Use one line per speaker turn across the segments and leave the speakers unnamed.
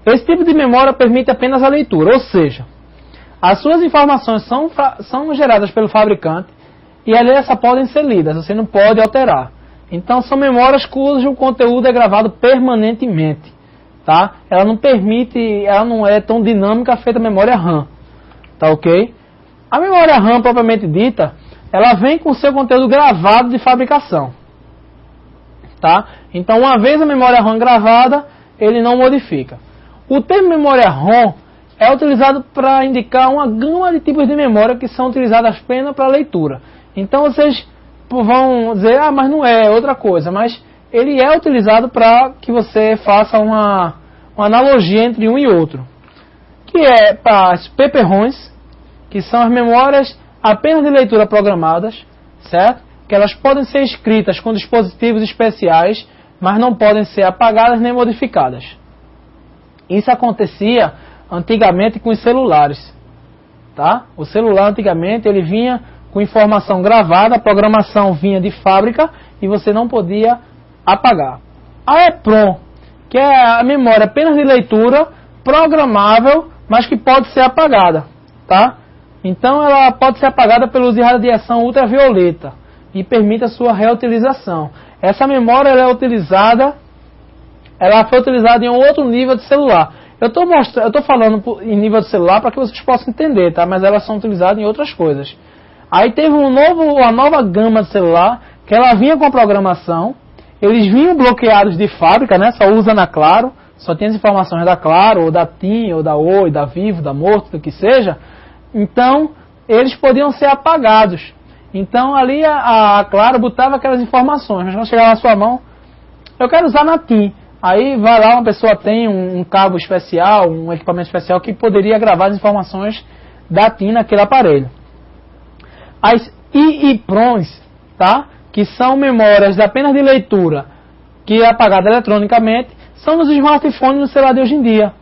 Esse tipo de memória permite apenas a leitura, ou seja, as suas informações são geradas pelo fabricante e ali essas podem ser lidas, você não pode alterar. Então são memórias cujo conteúdo é gravado permanentemente, tá? Ela não é tão dinâmica feita a memória RAM, tá ok? A memória RAM propriamente dita, ela vem com o seu conteúdo gravado de fabricação, tá? Então uma vez a memória RAM gravada, ele não modifica. O termo memória ROM é utilizado para indicar uma gama de tipos de memória que são utilizadas apenas para leitura. Então vocês vão dizer, mas não é outra coisa, mas ele é utilizado para que você faça uma analogia entre um e outro, que é para as PPROMs, que são as memórias apenas de leitura programadas, certo? Que elas podem ser escritas com dispositivos especiais, mas não podem ser apagadas nem modificadas. Isso acontecia antigamente com os celulares, tá? O celular antigamente ele vinha com informação gravada, a programação vinha de fábrica e você não podia apagar. A EEPROM, que é a memória apenas de leitura programável, mas que pode ser apagada, tá? Então ela pode ser apagada pelo uso de radiação ultravioleta e permite a sua reutilização. Essa memória ela foi utilizada em um outro nível de celular. Eu estou falando em nível de celular para que vocês possam entender, tá? Mas elas são utilizadas em outras coisas. Aí teve uma nova gama de celular que ela vinha com a programação. Eles vinham bloqueados de fábrica, né? Só usa na Claro, só tem as informações da Claro, ou da TIM, ou da Oi, da Vivo, da Morto, do que seja. Então, eles podiam ser apagados. Então, ali a Claro botava aquelas informações, mas quando chegava na sua mão, eu quero usar na TIM. Aí vai lá, uma pessoa tem um cabo especial, um equipamento especial que poderia gravar as informações da TIM naquele aparelho. As EEPROMs, tá? Que são memórias apenas de leitura, que é apagada eletronicamente, são nos smartphones e no celular de hoje em dia,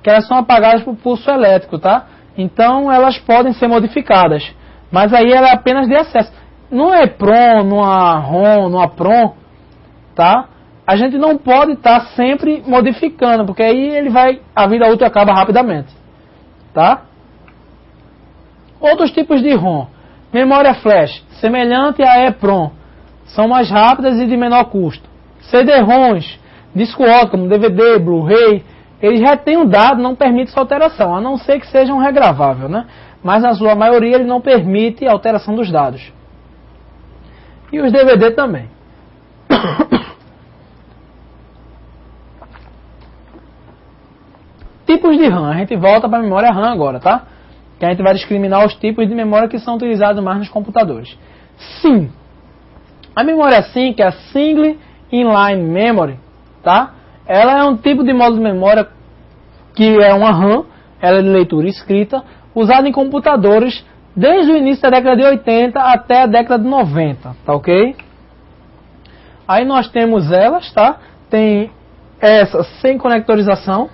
que elas são apagadas por pulso elétrico, tá? Então elas podem ser modificadas, mas aí ela é apenas de acesso. No EEPROM, numa ROM, numa PROM, tá? A gente não pode estar sempre modificando, porque aí a vida útil acaba rapidamente, tá? Outros tipos de ROM. Memória flash, semelhante à EEPROM, são mais rápidas e de menor custo. CD-ROMs, disco óptico, como DVD, Blu-ray, eles retêm o dado, não permite sua alteração, a não ser que seja um regravável, né? Mas na sua maioria ele não permite a alteração dos dados. E os DVD também. Tipos de RAM, a gente volta para a memória RAM agora, tá? Que a gente vai discriminar os tipos de memória que são utilizados mais nos computadores. SIM. A memória SIM, que é a Single Inline Memory, tá? Ela é um tipo de módulo de memória que é uma RAM, ela é de leitura e escrita, usada em computadores desde o início da década de 80 até a década de 90, tá ok? Aí nós temos elas, tá? Tem essa sem conectorização,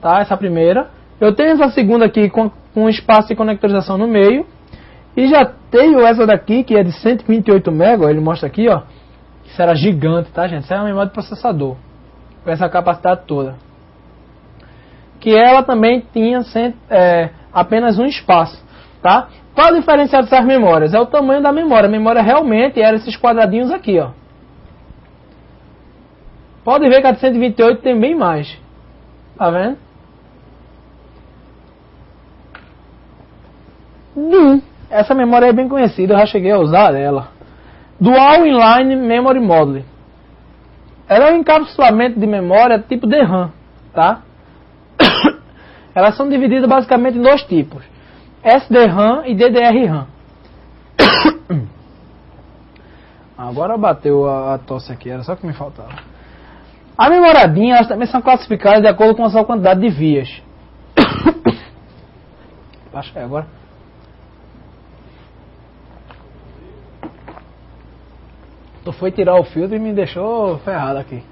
tá? Essa primeira. Eu tenho essa segunda aqui com espaço de conectorização no meio. E já tenho essa daqui, que é de 128 MB, ele mostra aqui, ó. Isso era gigante, tá, gente? Isso é uma memória de processador, com essa capacidade toda. Que ela também tinha apenas um espaço, tá? Qual a diferença dessas memórias? É o tamanho da memória. A memória realmente era esses quadradinhos aqui, ó. Pode ver que a de 128 tem bem mais. Tá vendo? Essa memória é bem conhecida, eu já cheguei a usar ela. Dual Inline Memory Module. Ela é um encapsulamento de memória tipo DRAM, tá? Elas são divididas basicamente em dois tipos: SDRAM e DDR-RAM. Agora bateu a tosse aqui, era só que me faltava. A memória DIMM, elas também são classificadas de acordo com a sua quantidade de vias. Acho que é agora. Tu foi tirar o filtro e me deixou ferrado aqui.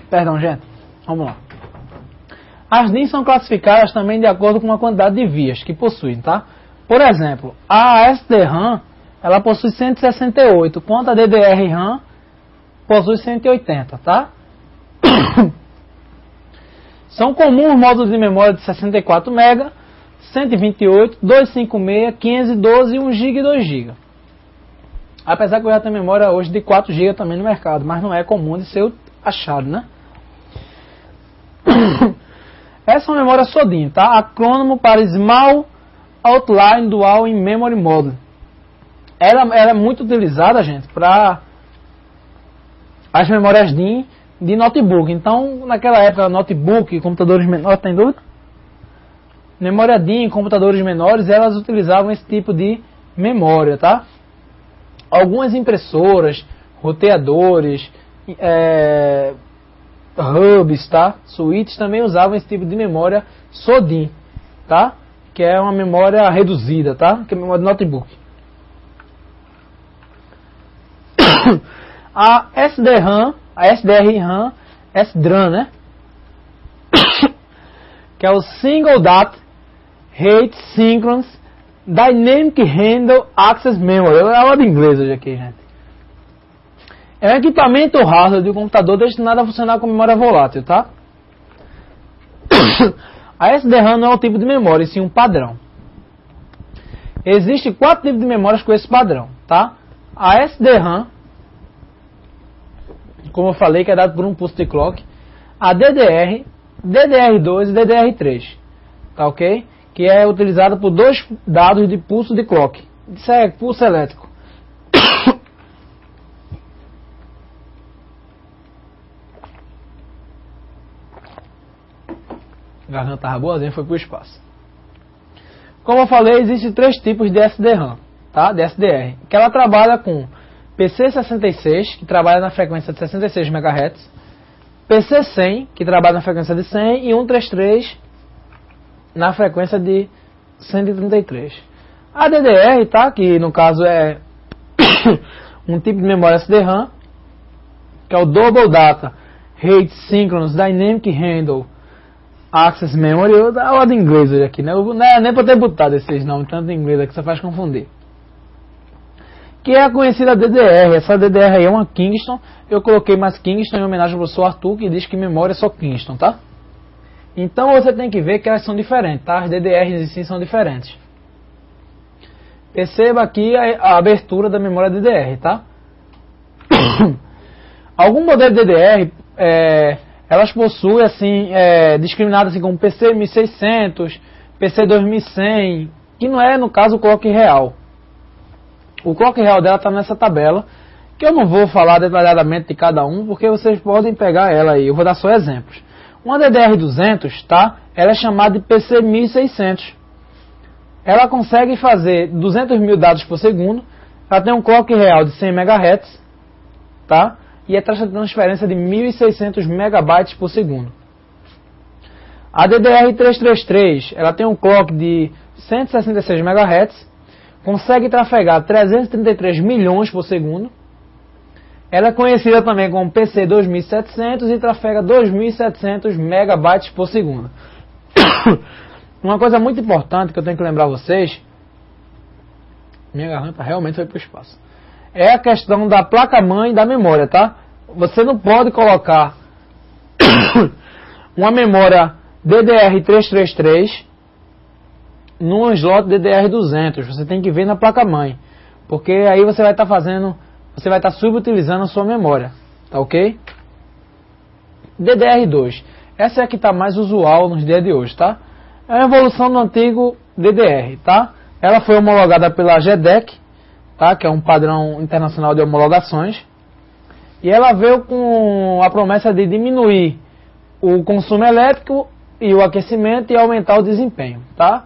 Perdão, gente. Vamos lá. As DIMMs são classificadas também de acordo com a quantidade de vias que possuem, tá? Por exemplo, a SDRAM, ela possui 168, enquanto a DDR-RAM possui 180, tá? São comuns módulos de memória de 64 MB, 128, 256, 512, 1 GB e 2 GB. Apesar que eu já tenho memória hoje de 4 GB também no mercado, mas não é comum de ser achado, né? Essa é uma memória SODIN, tá? Acrônimo para Small Outline Dual in Memory Module. Ela é muito utilizada, gente, para as memórias DIN de notebook. Então, naquela época, notebook, computadores menores, tem dúvida? Memória DIN, computadores menores, elas utilizavam esse tipo de memória, tá? Algumas impressoras, roteadores, hubs, tá? Switches também usavam esse tipo de memória SODIN, tá? Que é uma memória reduzida, tá? Que é memória de notebook. A SDRAM, SDRAM, né? Que é o Single Data Rate Synchronous Dynamic Handle Access Memory. Eu aula de inglês hoje aqui, gente. É um equipamento hardware de um computador destinado a funcionar com memória volátil, tá? A SDRAM não é um tipo de memória, e sim um padrão. Existem 4 tipos de memórias com esse padrão, tá? A SDRAM, como eu falei, que é dado por um pulso de clock. A DDR, DDR2 e DDR3, tá ok? Que é utilizado por 2 dados de pulso de clock. Isso é pulso elétrico. A garganta estava boazinha, foi para o espaço. Como eu falei, existem 3 tipos de SDRAM, tá? De SDR. Que ela trabalha com PC66, que trabalha na frequência de 66 MHz, PC100, que trabalha na frequência de 100, e 133 na frequência de 133. A DDR, tá? Que no caso é um tipo de memória SDRAM, que é o Double Data Rate Synchronous Dynamic Handle Access Memory. Eu dou aula de inglês hoje aqui, né? Não é nem para ter botado esses nomes, tanto em inglês aqui, só faz confundir. Que é a conhecida DDR. Essa DDR aí é uma Kingston. Eu coloquei mais Kingston em homenagem ao professor Arthur, que diz que memória é só Kingston, tá? Então você tem que ver que elas são diferentes, tá? As DDRs em si são diferentes. Perceba aqui a abertura da memória DDR, tá? Algum modelo de DDR, elas possuem assim, discriminadas assim, como PC 1600, PC 2100, que não é no caso o clock real. O clock real dela está nessa tabela, que eu não vou falar detalhadamente de cada um, porque vocês podem pegar ela aí. Eu vou dar só exemplos. Uma DDR200, tá? Ela é chamada de PC 1600. Ela consegue fazer 200 mil dados por segundo. Ela tem um clock real de 100 MHz, tá? E a taxa de transferência de 1.600 megabytes por segundo. A DDR333, ela tem um clock de 166 MHz, consegue trafegar 333 milhões por segundo. Ela é conhecida também como PC 2700 e trafega 2700 megabytes por segundo. Uma coisa muito importante que eu tenho que lembrar vocês, minha garganta realmente foi para o espaço, é a questão da placa-mãe e da memória, tá? Você não pode colocar uma memória DDR333 num slot DDR200. Você tem que ver na placa-mãe, porque aí você vai estar subutilizando a sua memória, tá ok? DDR2, essa é a que está mais usual nos dias de hoje, tá? É a evolução do antigo DDR, tá? Ela foi homologada pela GEDEC, tá? Que é um padrão internacional de homologações, e ela veio com a promessa de diminuir o consumo elétrico e o aquecimento e aumentar o desempenho, tá?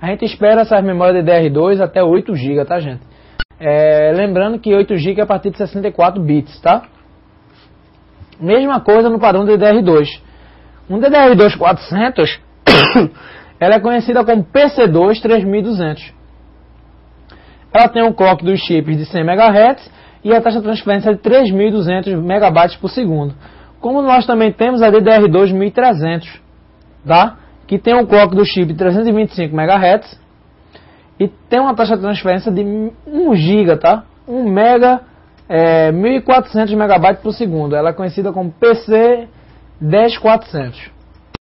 A gente espera essas memórias DDR2 até 8 GB, tá, gente? Lembrando que 8 GB é a partir de 64 bits, tá? Mesma coisa no padrão DDR2. Um DDR2 400, ela é conhecida como PC2 3200. Ela tem um clock dos chips de 100 MHz e a taxa de transferência de 3200 megabytes por segundo. Como nós também temos a DDR2 1300, tá? Que tem um clock do chip de 325 MHz e tem uma taxa de transferência de 1 GB, tá? 1 mega 1400 MB por segundo. Ela é conhecida como PC 10400.